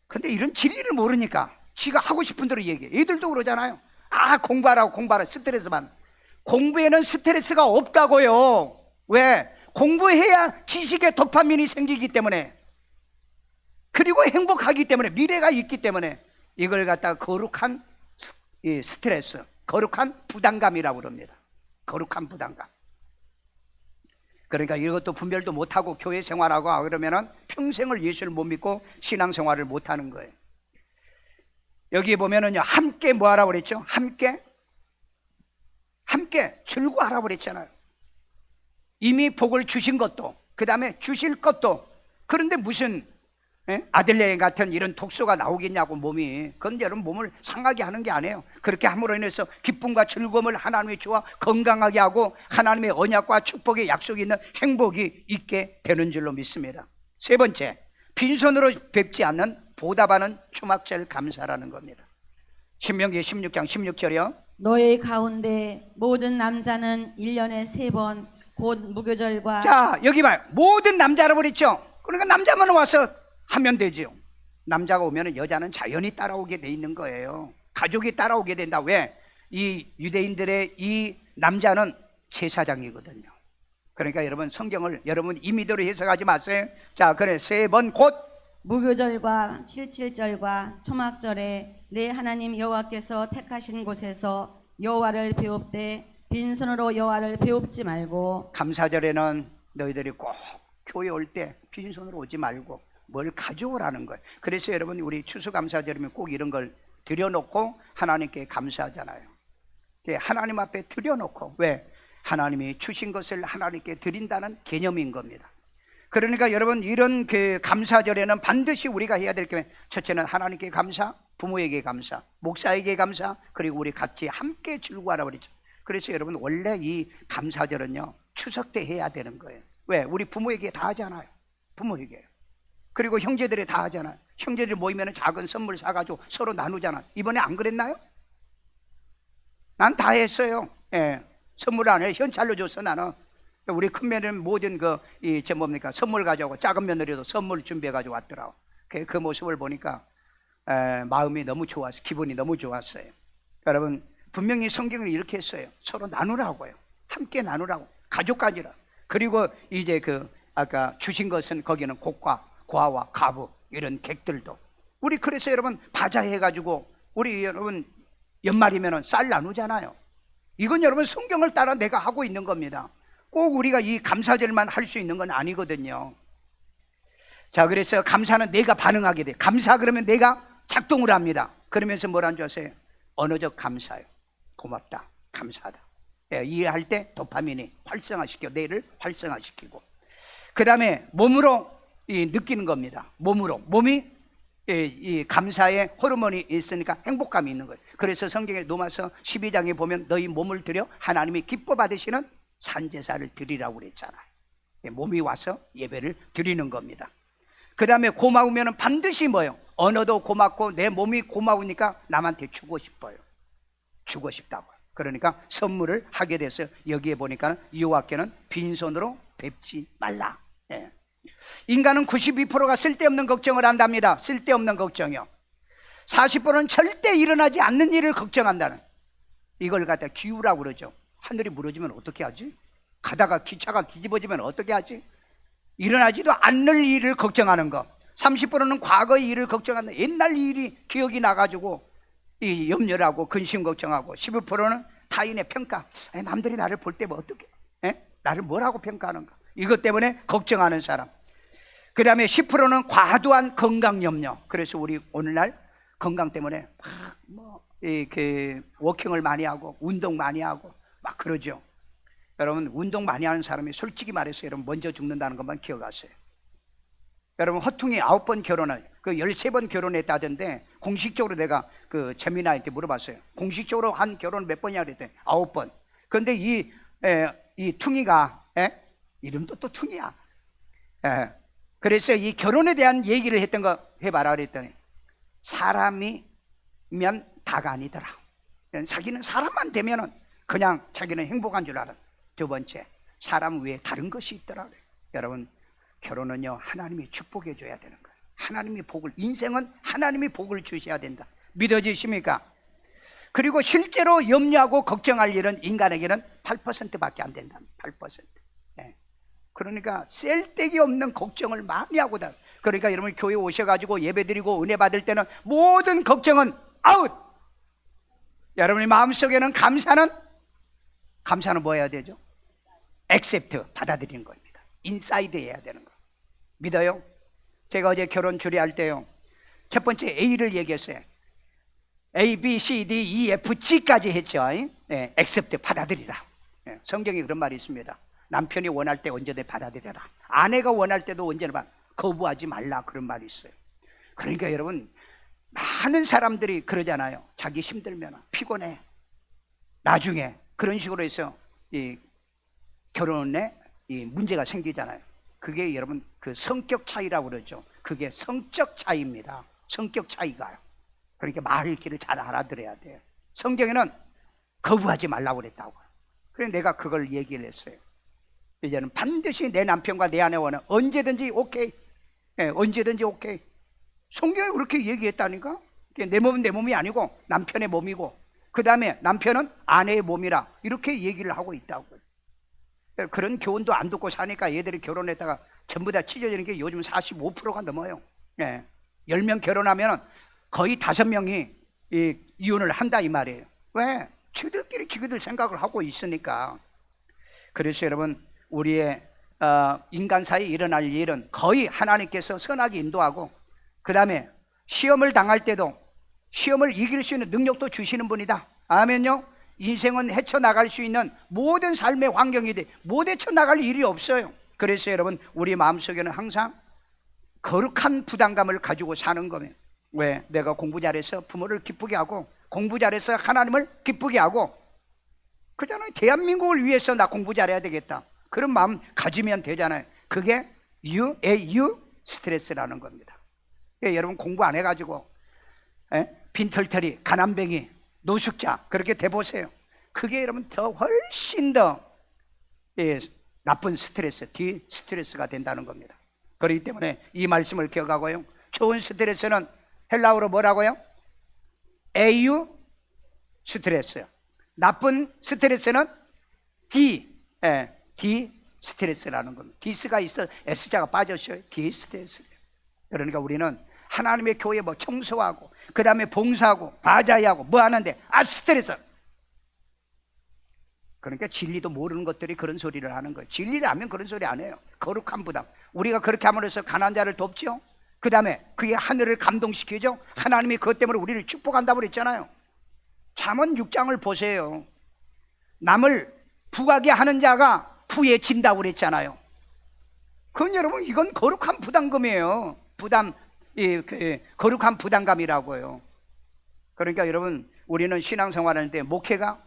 근데 이런 진리를 모르니까 지가 하고 싶은 대로 얘기해. 애들도 그러잖아요. 공부하라고 스트레스만. 공부에는 스트레스가 없다고요. 왜? 공부해야 지식의 도파민이 생기기 때문에, 그리고 행복하기 때문에, 미래가 있기 때문에 이걸 갖다가 거룩한 스트레스, 거룩한 부담감이라고 그럽니다. 거룩한 부담감. 그러니까 이것도 분별도 못하고 교회 생활하고 그러면은 평생을 예수를 못 믿고 신앙생활을 못하는 거예요. 여기 보면은요 함께 뭐 하라고 그랬죠? 함께 즐거워하라고 그랬잖아요. 이미 복을 주신 것도, 그 다음에 주실 것도. 그런데 무슨 아들레 같은 이런 독소가 나오겠냐고 몸이. 그건 여러분 몸을 상하게 하는 게 아니에요. 그렇게 함으로 인해서 기쁨과 즐거움을 하나님이 주어 건강하게 하고 하나님의 언약과 축복의 약속이 있는 행복이 있게 되는 줄로 믿습니다. 세 번째, 빈손으로 뵙지 않는 보답하는 초막절 감사라는 겁니다. 신명기 16장 16절이요. 너희 가운데 모든 남자는 1년에 3번 곧 무교절과. 자 여기 봐요. 모든 남자라고 그랬죠. 그러니까 남자만 와서 하면 되지요. 남자가 오면 여자는 자연히 따라오게 돼 있는 거예요. 가족이 따라오게 된다. 왜? 이 유대인들의 이 남자는 제사장이거든요. 그러니까 여러분 성경을 여러분 임의대로 해석하지 마세요. 자 그래 3번 곧 무교절과 칠칠절과 초막절에 내 하나님 여호와께서 택하신 곳에서 여호와를 배웁되 빈손으로 여호와를 배웁지 말고. 감사절에는 너희들이 꼭 교회 올 때 빈손으로 오지 말고 뭘 가져오라는 거예요. 그래서 여러분 우리 추수감사절이면 꼭 이런 걸 드려놓고 하나님께 감사하잖아요. 하나님 앞에 드려놓고. 왜? 하나님이 주신 것을 하나님께 드린다는 개념인 겁니다. 그러니까 여러분 이런 그 감사절에는 반드시 우리가 해야 될 게, 첫째는 하나님께 감사, 부모에게 감사, 목사에게 감사, 그리고 우리 같이 함께 즐거워하라고 그랬죠. 그래서 여러분 원래 이 감사절은요 추석 때 해야 되는 거예요. 왜? 우리 부모에게 다 하잖아요. 부모에게. 그리고 형제들이 다 하잖아요. 형제들 모이면 작은 선물 사가지고 서로 나누잖아요. 이번에 안 그랬나요? 난 다 했어요. 선물 안 해. 현찰로 줬어 나는. 우리 큰 며느리는 모든 선물 가져오고, 작은 며느리도 선물 준비해가지고 왔더라고. 그 모습을 보니까 마음이 너무 좋았어요. 기분이 너무 좋았어요. 여러분 분명히 성경을 이렇게 했어요. 서로 나누라고요. 함께 나누라고. 가족까지라. 그리고 이제 아까 주신 것은 거기는 곡과 과와 가부 이런 객들도. 우리 그래서 여러분 바자 해가지고 우리 여러분 연말이면은 쌀 나누잖아요. 이건 여러분 성경을 따라 내가 하고 있는 겁니다. 꼭 우리가 이 감사절만 할 수 있는 건 아니거든요. 자 그래서 감사는 내가 반응하게 돼. 감사 그러면 내가 작동을 합니다. 그러면서 뭐라는 줄 아세요? 언어적 감사요. 고맙다, 감사하다. 이해할 때 도파민이 활성화시켜, 뇌를 활성화시키고, 그 다음에 몸으로 느끼는 겁니다. 몸이 이 감사의 호르몬이 있으니까 행복감이 있는 거예요. 그래서 성경의 로마서 12장에 보면 너희 몸을 들여 하나님이 기뻐 받으시는 산제사를 드리라고 그랬잖아요. 몸이 와서 예배를 드리는 겁니다. 그 다음에 고마우면 반드시 뭐예요? 언어도 고맙고 내 몸이 고마우니까 남한테 주고 싶어요. 주고 싶다고. 그러니까 선물을 하게 됐어요. 여기에 보니까 여호와께는 빈손으로 뵙지 말라. 인간은 92%가 쓸데없는 걱정을 한답니다. 쓸데없는 걱정이요. 40%는 절대 일어나지 않는 일을 걱정한다는, 이걸 갖다 기우라고 그러죠. 하늘이 무너지면 어떻게 하지? 가다가 기차가 뒤집어지면 어떻게 하지? 일어나지도 않을 일을 걱정하는 거. 30%는 과거의 일을 걱정하는, 옛날 일이 기억이 나가지고 이 염려를 하고 근심 걱정하고, 11%는 타인의 평가. 남들이 나를 볼 때 뭐 어떻게, 나를 뭐라고 평가하는가, 이것 때문에 걱정하는 사람. 그 다음에 10%는 과도한 건강 염려. 그래서 우리 오늘날 건강 때문에 워킹을 많이 하고 운동 많이 하고 막 그러죠. 여러분, 운동 많이 하는 사람이 솔직히 말해서 여러분 먼저 죽는다는 것만 기억하세요. 여러분, 허퉁이 9번 결혼을, 13번 결혼했다던데, 공식적으로 내가 그 재미나한테 물어봤어요. 공식적으로 한 결혼 몇 번이냐 그랬더니 9번. 그런데 이 퉁이가, 이름도 또 퉁이야. 그래서 이 결혼에 대한 얘기를 했던 거 해봐라 그랬더니, 사람이면 다가 아니더라. 자기는 사람만 되면은 그냥 자기는 행복한 줄 알아. 두 번째, 사람 외에 다른 것이 있더라. 여러분, 결혼은요, 하나님이 축복해 줘야 되는 거예요. 하나님이 복을, 인생은 하나님이 복을 주셔야 된다. 믿어지십니까? 그리고 실제로 염려하고 걱정할 일은 인간에게는 8%밖에 안 된다. 8%. 그러니까 쓸데기 없는 걱정을 많이 하고다. 그러니까 여러분, 교회 오셔가지고 예배드리고 은혜 받을 때는 모든 걱정은 아웃. 여러분의 마음속에는 감사는 뭐 해야 되죠? accept, 받아들이는 겁니다. 인사이드 해야 되는 거. 믿어요? 제가 어제 결혼 주례할 때요, 첫 번째 A를 얘기했어요. A, B, C, D, E, F, G까지 했죠. accept, 받아들이라. 성경에 그런 말이 있습니다. 남편이 원할 때 언제든 받아들여라. 아내가 원할 때도 언제나 거부하지 말라, 그런 말이 있어요. 그러니까 여러분, 많은 사람들이 그러잖아요. 자기 힘들면, 피곤해, 나중에 그런 식으로 해서 이 결혼에 이 문제가 생기잖아요. 그게 여러분 그 성격 차이라고 그러죠. 그게 성적 차이입니다. 성격 차이가요. 그러니까 말 읽기를 잘 알아들어야 돼요. 성경에는 거부하지 말라고 그랬다고요. 그래서 내가 그걸 얘기를 했어요. 이제는 반드시 내 남편과 내 아내와는 언제든지 오케이, 언제든지 오케이. 성경에 그렇게 얘기했다니까. 내 몸은 내 몸이 아니고 남편의 몸이고, 그 다음에 남편은 아내의 몸이라, 이렇게 얘기를 하고 있다고요. 그런 교훈도 안 듣고 사니까 얘들이 결혼했다가 전부 다 찢어지는 게 요즘 45%가 넘어요. 10명 결혼하면 거의 5명이 이혼을 한다, 이 말이에요. 왜? 지들끼리 지들 생각을 하고 있으니까. 그래서 여러분, 우리의 인간 사이에 일어날 일은 거의 하나님께서 선하게 인도하고, 그 다음에 시험을 당할 때도 시험을 이길 수 있는 능력도 주시는 분이다. 아멘요. 인생은 헤쳐나갈 수 있는 모든 삶의 환경이 돼. 못 헤쳐나갈 일이 없어요. 그래서 여러분, 우리 마음속에는 항상 거룩한 부담감을 가지고 사는 거예요. 왜? 내가 공부 잘해서 부모를 기쁘게 하고, 공부 잘해서 하나님을 기쁘게 하고, 그잖아요. 대한민국을 위해서 나 공부 잘해야 되겠다, 그런 마음 가지면 되잖아요. 그게 스트레스라는 겁니다. 여러분, 공부 안 해가지고 빈털터리, 가난뱅이, 노숙자 그렇게 돼보세요. 그게 여러분 더 훨씬 더 나쁜 스트레스, 디스트레스가 된다는 겁니다. 그렇기 때문에 이 말씀을 기억하고요, 좋은 스트레스는 헬라어로 뭐라고요? 에유 스트레스. 나쁜 스트레스는 디 스트레스라는 겁니다. 디스가 있어 S자가 빠졌어요. 디 스트레스. 그러니까 우리는 하나님의 교회 뭐 청소하고, 그 다음에 봉사하고, 바자회하고 뭐 하는데 스트레스. 그러니까 진리도 모르는 것들이 그런 소리를 하는 거예요. 진리를 알면 그런 소리 안 해요. 거룩한 부담. 우리가 그렇게 함으로써 가난한 자를 돕죠. 그 다음에 그게 하늘을 감동시키죠. 하나님이 그것 때문에 우리를 축복한다고 그랬잖아요. 잠언 6장을 보세요. 남을 부하게 하는 자가 부해진다고 그랬잖아요. 그건 여러분, 이건 거룩한 부담감이에요. 거룩한 부담감이라고요. 그러니까 여러분, 우리는 신앙생활하는데 목회가,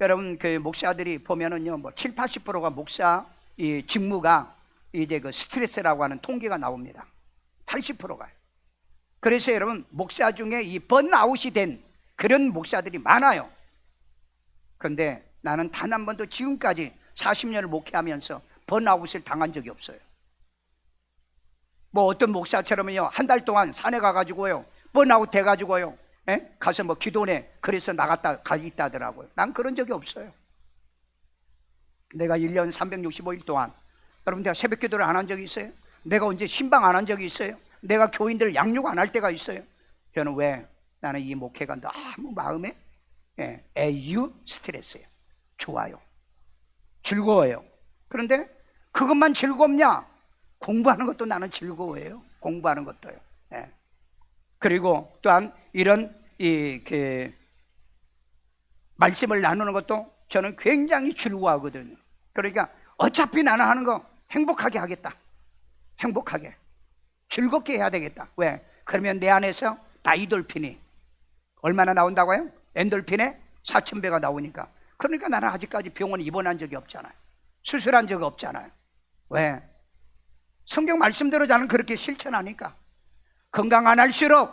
여러분 그 목사들이 보면은요, 뭐 7, 80%가 목사 이 직무가 이제 그 스트레스라고 하는 통계가 나옵니다. 80%가요. 그래서 여러분, 목사 중에 이 번아웃이 된 그런 목사들이 많아요. 그런데 나는 단 한 번도 지금까지 40년을 목회하면서 번아웃을 당한 적이 없어요. 뭐 어떤 목사처럼요, 한 달 동안 산에 가가지고요, 번아웃 돼가지고요, 가서 뭐 기도원에 그래서 가 있다 하더라고요. 난 그런 적이 없어요. 내가 1년 365일 동안 여러분 내가 새벽 기도를 안 한 적이 있어요? 내가 언제 신방 안 한 적이 있어요? 내가 교인들 양육 안 할 때가 있어요? 저는 왜? 나는 이 목회가 너무 마음에 애유 스트레스예요. 좋아요. 즐거워요. 그런데 그것만 즐겁냐? 공부하는 것도 나는 즐거워요. 공부하는 것도요. 그리고 또한 이런 말씀을 나누는 것도 저는 굉장히 즐거워하거든요. 그러니까 어차피 나는 하는 거 행복하게 하겠다. 행복하게. 즐겁게 해야 되겠다. 왜? 그러면 내 안에서 다이돌핀이 얼마나 나온다고요? 엔돌핀에 4,000배가 나오니까. 그러니까 나는 아직까지 병원 입원한 적이 없잖아요. 수술한 적이 없잖아요. 왜? 성경 말씀대로 나는 그렇게 실천하니까. 건강 안 할수록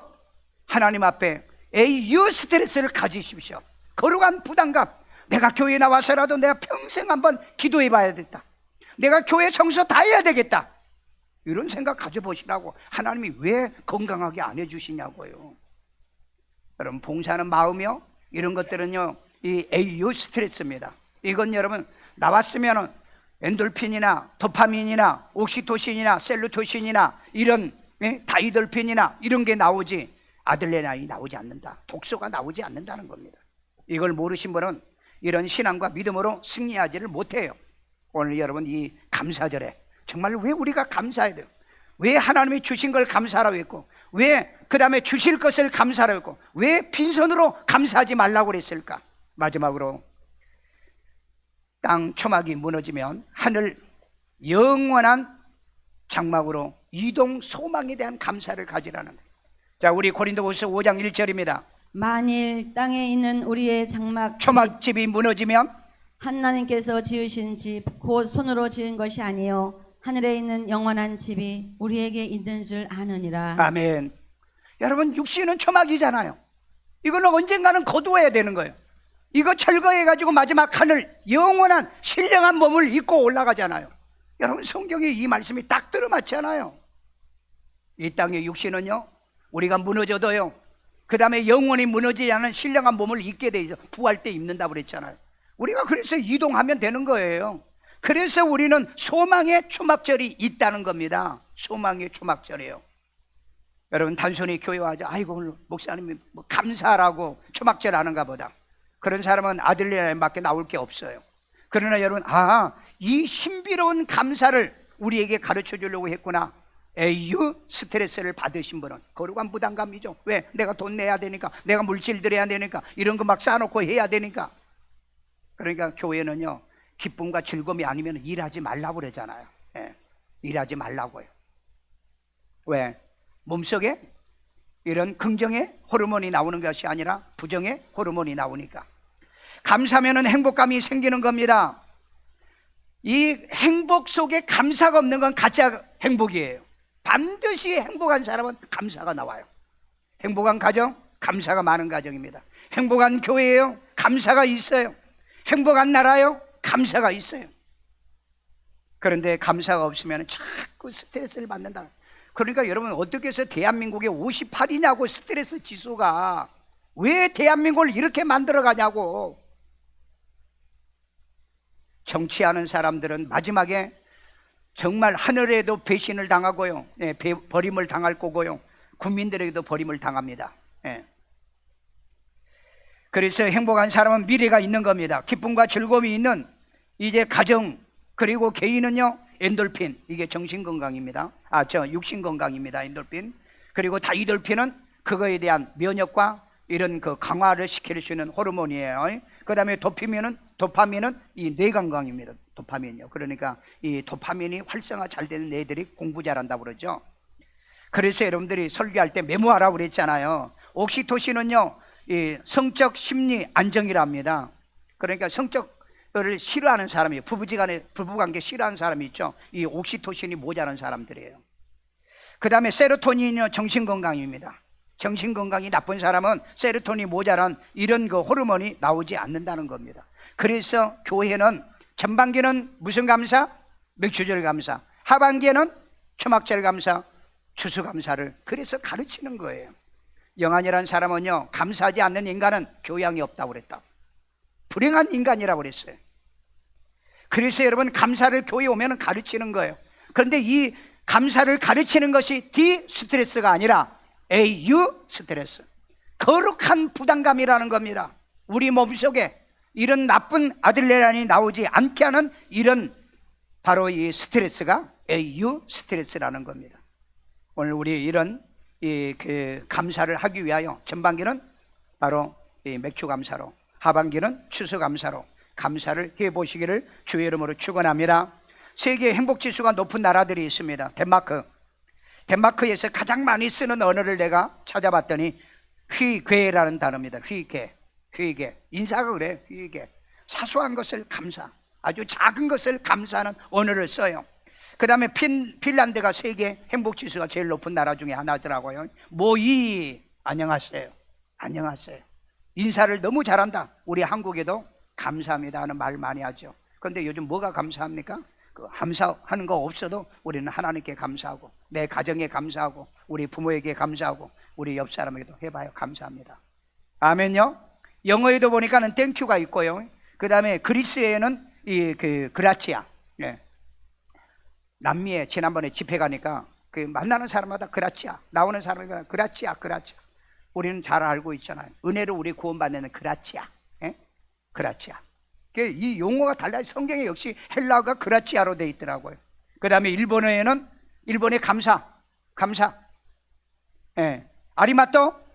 하나님 앞에 에이유 스트레스를 가지십시오. 거룩한 부담감. 내가 교회에 나와서라도 내가 평생 한번 기도해 봐야 겠다. 내가 교회 청소 다 해야 되겠다. 이런 생각 가져보시라고. 하나님이 왜 건강하게 안 해주시냐고요. 여러분 봉사하는 마음이요, 이런 것들은요, 이 에이유 스트레스입니다. 이건 여러분 나왔으면 엔돌핀이나 도파민이나 옥시토신이나 셀루토신이나 이런 다이돌핀이나 이런 게 나오지 아들레나이 나오지 않는다. 독소가 나오지 않는다는 겁니다. 이걸 모르신 분은 이런 신앙과 믿음으로 승리하지를 못해요. 오늘 여러분 이 감사절에 정말 왜 우리가 감사해야 돼요? 왜 하나님이 주신 걸 감사하라고 했고, 왜 그 다음에 주실 것을 감사하라고 했고, 왜 빈손으로 감사하지 말라고 그랬을까? 마지막으로 땅 초막이 무너지면 하늘 영원한 장막으로 이동 소망에 대한 감사를 가지라는 거예요. 자, 우리 고린도후서 5장 1절입니다. 만일 땅에 있는 우리의 장막 초막집이 무너지면 하나님께서 지으신 집 곧 손으로 지은 것이 아니요 하늘에 있는 영원한 집이 우리에게 있는 줄 아느니라. 아멘. 여러분 육신은 초막이잖아요. 이거는 언젠가는 거두어야 되는 거예요. 이거 철거해가지고 마지막 하늘 영원한 신령한 몸을 입고 올라가잖아요. 여러분 성경에 이 말씀이 딱 들어맞잖아요. 이 땅의 육신은요, 우리가 무너져도요, 그 다음에 영원히 무너지지 않은 신령한 몸을 입게 돼 있어. 부활 때 입는다고 그랬잖아요. 우리가 그래서 이동하면 되는 거예요. 그래서 우리는 소망의 초막절이 있다는 겁니다. 소망의 초막절이에요. 여러분 단순히 교회 와서 아이고 오늘 목사님이 뭐 감사하라고 초막절 하는가 보다. 그런 사람은 아들레나임밖에 나올 게 없어요. 그러나 여러분, 이 신비로운 감사를 우리에게 가르쳐 주려고 했구나. 에이유 스트레스를 받으신 분은 거룩한 부담감이죠. 왜? 내가 돈 내야 되니까, 내가 물질 들여야 되니까, 이런 거 막 쌓아놓고 해야 되니까. 그러니까 교회는요, 기쁨과 즐거움이 아니면 일하지 말라고 그러잖아요. 일하지 말라고요. 왜? 몸속에 이런 긍정의 호르몬이 나오는 것이 아니라 부정의 호르몬이 나오니까. 감사하면 행복감이 생기는 겁니다. 이 행복 속에 감사가 없는 건 가짜 행복이에요. 반드시 행복한 사람은 감사가 나와요. 행복한 가정, 감사가 많은 가정입니다. 행복한 교회예요, 감사가 있어요. 행복한 나라요, 감사가 있어요. 그런데 감사가 없으면 자꾸 스트레스를 받는다. 그러니까 여러분 어떻게 해서 대한민국에 58이냐고 스트레스 지수가. 왜 대한민국을 이렇게 만들어 가냐고. 정치하는 사람들은 마지막에 정말 하늘에도 배신을 당하고요, 버림을 당할 거고요, 국민들에게도 버림을 당합니다. 그래서 행복한 사람은 미래가 있는 겁니다. 기쁨과 즐거움이 있는 이제 가정, 그리고 개인은요 엔돌핀, 이게 정신건강입니다. 육신건강입니다. 엔돌핀. 그리고 다이돌핀은 그거에 대한 면역과 이런 그 강화를 시킬 수 있는 호르몬이에요. 그 다음에 도파민은 이 뇌건강입니다. 도파민이요. 그러니까 이 도파민이 활성화 잘 되는 애들이 공부 잘한다고 그러죠. 그래서 여러분들이 설교할 때 메모하라고 그랬잖아요. 옥시토신은요, 이 성적 심리 안정이랍니다. 그러니까 성적을 싫어하는 사람이, 부부관계 싫어하는 사람이 있죠. 이 옥시토신이 모자란 사람들이에요. 그 다음에 세로토닌은 정신건강입니다. 정신건강이 나쁜 사람은 세로토닌이 모자란 이런 그 호르몬이 나오지 않는다는 겁니다. 그래서 교회는 전반기는 무슨 감사? 맥주절 감사. 하반기에는 초막절 감사, 추수감사를 그래서 가르치는 거예요. 영안이라는 사람은요, 감사하지 않는 인간은 교양이 없다고 그랬다. 불행한 인간이라고 그랬어요. 그래서 여러분 감사를 교회에 오면 가르치는 거예요. 그런데 이 감사를 가르치는 것이 디스트레스가 아니라 AU 스트레스, 거룩한 부담감이라는 겁니다. 우리 몸속에 이런 나쁜 아들레란이 나오지 않게 하는 이런 바로 이 스트레스가 AU 스트레스라는 겁니다. 오늘 우리 이런 그 감사를 하기 위하여 전반기는 바로 이 맥주 감사로, 하반기는 추수 감사로 감사를 해보시기를 주의 이름으로 축원합니다. 세계 행복 지수가 높은 나라들이 있습니다. 덴마크에서 가장 많이 쓰는 언어를 내가 찾아봤더니 휘괴라는 단어입니다. 휘괴. 인사가 그래. 휘괴. 사소한 것을 감사, 아주 작은 것을 감사하는 언어를 써요. 그 다음에 핀란드가 세계 행복 지수가 제일 높은 나라 중에 하나더라고요. 모이, 안녕하세요. 인사를 너무 잘한다. 우리 한국에도 감사합니다 하는 말 많이 하죠. 그런데 요즘 뭐가 감사합니까? 그 감사하는 거 없어도 우리는 하나님께 감사하고, 내 가정에 감사하고, 우리 부모에게 감사하고, 우리 옆 사람에게도 해봐요. 감사합니다. 아멘요. 영어에도 보니까는 땡큐가 있고요. 그 다음에 그리스에는 그라치아. 예. 남미에 지난번에 집회 가니까 그 만나는 사람마다 그라치아, 나오는 사람마다 그라치아. 우리는 잘 알고 있잖아요. 은혜로 우리 구원받는 그라치아. 예? 그라치아. 이 용어가 달라요. 성경에 역시 헬라어가 그라치아로 되어 있더라고요. 그 다음에 일본어에는 일본의 감사. 예. 아리마토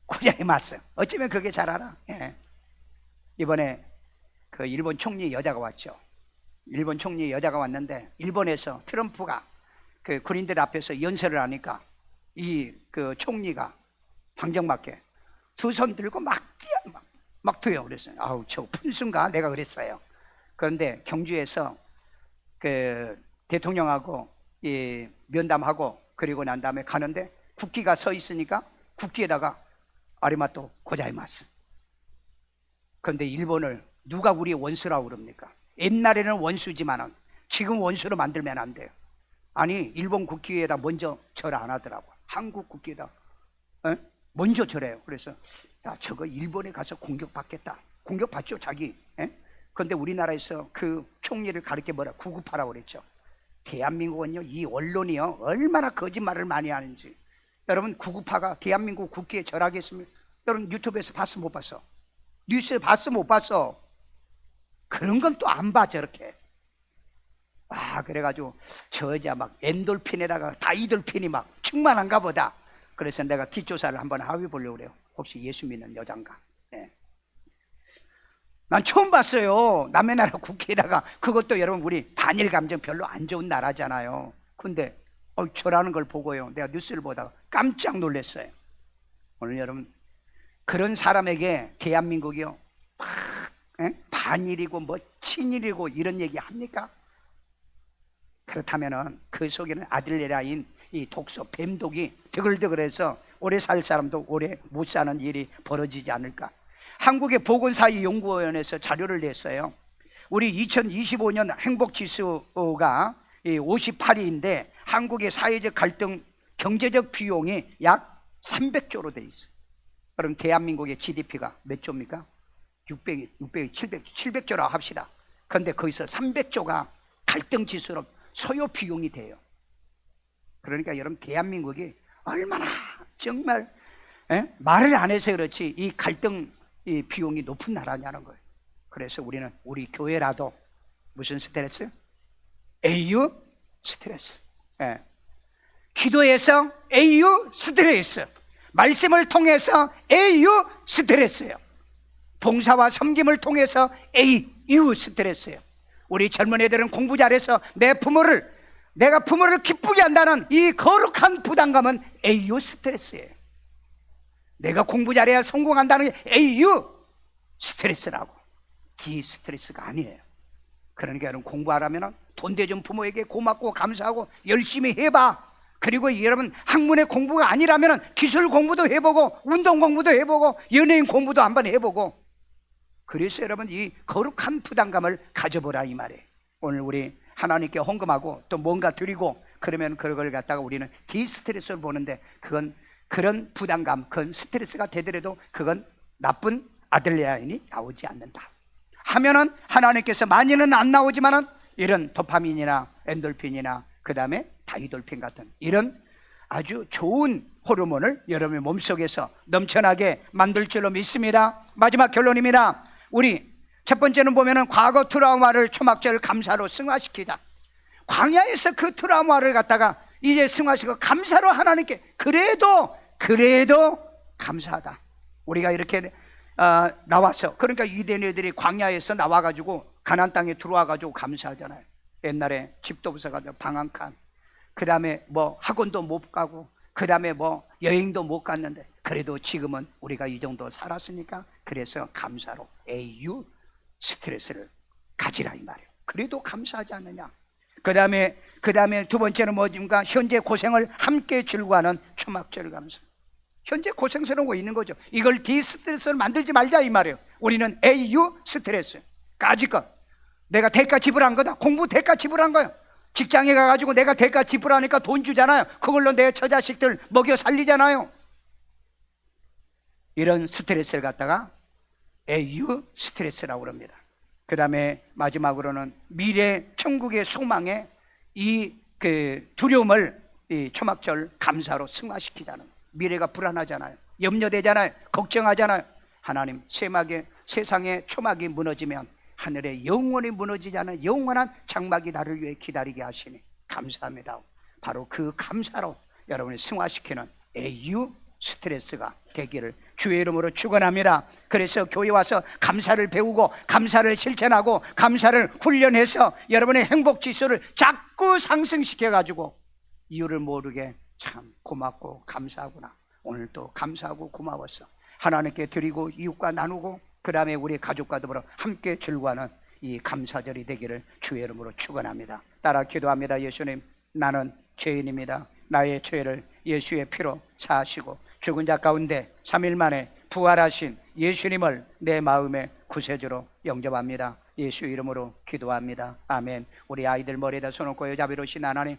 고자이마스. 어쩌면 그게 잘 알아. 예. 이번에 그 일본 총리 여자가 왔죠. 일본 총리 여자가 왔는데 일본에서 트럼프가 그 군인들 앞에서 연설을 하니까 이 그 총리가 방정맞게 두 손 들고 막 투여. 그랬어요. 아우, 저 푼순가 내가 그랬어요. 그런데 경주에서 그 대통령하고 이 면담하고 그리고 난 다음에 가는데 국기가 서 있으니까 국기에다가 아리마토 고자이마스. 그런데 일본을 누가 우리의 원수라고 그럽니까? 옛날에는 원수지만은 지금 원수로 만들면 안 돼요. 아니, 일본 국기에다 먼저 절 안 하더라고. 한국 국기에다 먼저 절해요. 그래서 야, 저거 일본에 가서 공격받겠다. 공격받죠, 자기. 그런데 우리나라에서 그 총리를 가르쳐 뭐라 구급하라고 그랬죠. 대한민국은요, 이 언론이요, 얼마나 거짓말을 많이 하는지. 여러분, 구급파가 대한민국 국기에 절하겠습니까? 여러분, 유튜브에서 봤어, 못 봤어? 뉴스에 봤어, 못 봤어? 그런 건 또 안 봐, 저렇게. 그래가지고 저 여자 막 엔돌핀에다가 다이돌핀이 막 충만한가 보다. 그래서 내가 뒷조사를 한번 해보려고 그래요. 혹시 예수 믿는 여잔가? 네. 난 처음 봤어요. 남의 나라 국회에다가. 그것도 여러분, 우리 반일 감정 별로 안 좋은 나라잖아요. 근데 저라는 걸 보고요, 내가 뉴스를 보다가 깜짝 놀랐어요. 오늘 여러분, 그런 사람에게 대한민국이요, 반일이고 뭐 친일이고 이런 얘기 합니까? 그렇다면은 그 속에는 아들레라인 이 독소 뱀독이 드글드글해서 오래 살 사람도 오래 못 사는 일이 벌어지지 않을까. 한국의 보건사회연구원에서 자료를 냈어요. 우리 2025년 행복지수가 58위인데 한국의 사회적 갈등 경제적 비용이 약 300조로 돼 있어요. 그럼 대한민국의 GDP가 몇 조입니까? 700조라 합시다. 그런데 거기서 300조가 갈등 지수로 소요 비용이 돼요. 그러니까 여러분, 대한민국이 얼마나 정말 말을 안 해서 그렇지 이 갈등 이 비용이 높은 나라냐는 거예요. 그래서 우리는 우리 교회라도 무슨 스트레스? AU 스트레스. 기도에서 AU 스트레스, 말씀을 통해서 AU 스트레스예요. 봉사와 섬김을 통해서 AU 스트레스예요. 우리 젊은 애들은 공부 잘해서 내가 부모를 기쁘게 한다는 이 거룩한 부담감은 AU 스트레스예요. 내가 공부 잘해야 성공한다는 게 AU 스트레스라고, D 스트레스가 아니에요. 그러니까 여러분, 공부하려면 돈 대준 부모에게 고맙고 감사하고 열심히 해봐. 그리고 여러분, 학문의 공부가 아니라면 기술 공부도 해보고 운동 공부도 해보고 연예인 공부도 한번 해보고. 그래서 여러분, 이 거룩한 부담감을 가져보라 이 말이에요. 오늘 우리 하나님께 헌금하고 또 뭔가 드리고 그러면 그걸 갖다가 우리는 디스트레스를 보는데, 그건 그런 부담감, 그건 스트레스가 되더라도 그건 나쁜 아들레아인이 나오지 않는다. 하면은 하나님께서 많이는 안 나오지만은 이런 도파민이나 엔돌핀이나 그 다음에 다이돌핀 같은 이런 아주 좋은 호르몬을 여러분의 몸속에서 넘쳐나게 만들 줄로 믿습니다. 마지막 결론입니다. 우리 첫 번째는 보면은 과거 트라우마를 초막절 감사로 승화시키자. 광야에서 그 트라우마를 갖다가 이제 승화시키고 감사로 하나님께 그래도 감사하다. 우리가 이렇게 나와서 그러니까 유대인들이 광야에서 나와가지고 가나안 땅에 들어와가지고 감사하잖아요. 옛날에 집도 없어가지고 방 한 칸, 그 다음에 뭐 학원도 못 가고, 그 다음에 뭐 여행도 못 갔는데 그래도 지금은 우리가 이 정도 살았으니까 그래서 감사로 AU 스트레스를 가지라 이 말이에요. 그래도 감사하지 않느냐. 그 다음에 두 번째는 뭐인가? 현재 고생을 함께 즐거워하는 초막절 감사. 현재 고생스러운 거 있는 거죠. 이걸 디스트레스를 만들지 말자 이 말이에요. 우리는 AU 스트레스 까짓것 내가 대가 지불한 거다. 공부 대가 지불한 거예요. 직장에 가가지고 내가 대가 지불하니까 돈 주잖아요. 그걸로 내 처자식들 먹여 살리잖아요. 이런 스트레스를 갖다가 AU 스트레스라고 합니다. 그 다음에 마지막으로는 미래 천국의 소망에 이 두려움을 이 초막절 감사로 승화시키자는. 미래가 불안하잖아요. 염려되잖아요. 걱정하잖아요. 하나님 세상의 초막이 무너지면 하늘에 영원히 무너지지 않은 영원한 장막이 나를 위해 기다리게 하시니 감사합니다. 바로 그 감사로 여러분이 승화시키는 AU 스트레스가 되기를 주의 이름으로 축원합니다. 그래서 교회 와서 감사를 배우고 감사를 실천하고 감사를 훈련해서 여러분의 행복 지수를 자꾸 상승시켜 가지고 이유를 모르게 참 고맙고 감사하구나. 오늘 또 감사하고 고마웠어. 하나님께 드리고 이웃과 나누고 그 다음에 우리 가족과 더불어 함께 즐거워하는 이 감사절이 되기를 주의 이름으로 축원합니다. 따라 기도합니다. 예수님, 나는 죄인입니다. 나의 죄를 예수의 피로 사하시고 죽은 자 가운데 3일 만에 부활하신 예수님을 내 마음의 구세주로 영접합니다. 예수 이름으로 기도합니다. 아멘. 우리 아이들 머리에다 손놓고 여자비로신 하나님,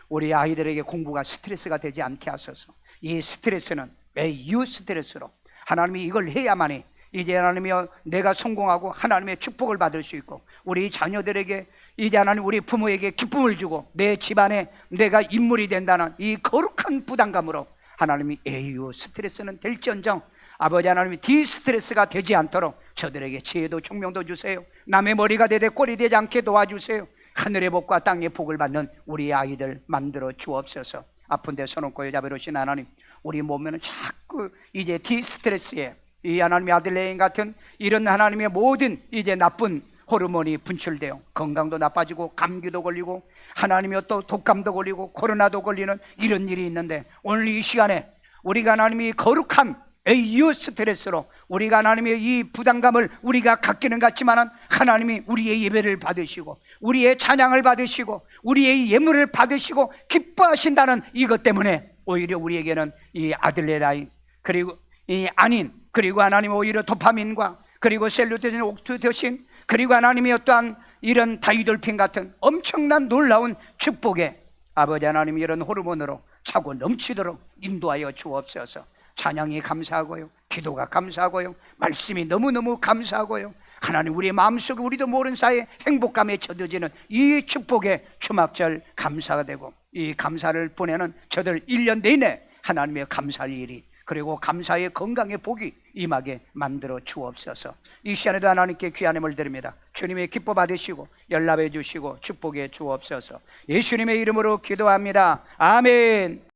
우리 아이들에게 공부가 스트레스가 되지 않게 하소서. 이 스트레스는 AU 스트레스로 하나님이 이걸 해야만이 이제 하나님이여 내가 성공하고 하나님의 축복을 받을 수 있고 우리 자녀들에게 이제 하나님 우리 부모에게 기쁨을 주고 내 집안에 내가 인물이 된다는 이 거룩한 부담감으로 하나님이 AU 스트레스는 될지언정 아버지 하나님이 디스트레스가 되지 않도록 저들에게 지혜도 총명도 주세요. 남의 머리가 되되 꼴이 되지 않게 도와주세요. 하늘의 복과 땅의 복을 받는 우리 아이들 만들어 주옵소서. 아픈 데 손없고 여자비로신 하나님, 우리 몸에는 자꾸 이제 디스트레스에 이 하나님의 아들레인 같은 이런 하나님의 모든 이제 나쁜 호르몬이 분출되어 건강도 나빠지고 감기도 걸리고 하나님의 또 독감도 걸리고 코로나도 걸리는 이런 일이 있는데 오늘 이 시간에 우리가 하나님이 거룩한 AU 스트레스로 우리가 하나님의 이 부담감을 우리가 갖기는 같지만은 하나님이 우리의 예배를 받으시고 우리의 찬양을 받으시고 우리의 예물을 받으시고 기뻐하신다는 이것 때문에 오히려 우리에게는 이 아들레라인 그리고 이 아닌 그리고 하나님 오히려 도파민과 그리고 셀루테신 옥투토신 그리고 하나님이 어떠한 이런 다이돌핀 같은 엄청난 놀라운 축복에 아버지 하나님 이런 호르몬으로 차고 넘치도록 인도하여 주옵소서. 찬양이 감사하고요, 기도가 감사하고요, 말씀이 너무너무 감사하고요, 하나님 우리의 마음속에 우리도 모르는 사이에 행복감에 젖어지는 이 축복에 초막절 감사가 되고 이 감사를 보내는 저들 1년 내내 하나님의 감사할 일이 그리고 감사의 건강의 복이 임하게 만들어 주옵소서. 이 시간에도 하나님께 귀한 힘을 드립니다. 주님의 기뻐 받으시고 연락해 주시고 축복해 주옵소서. 예수님의 이름으로 기도합니다. 아멘.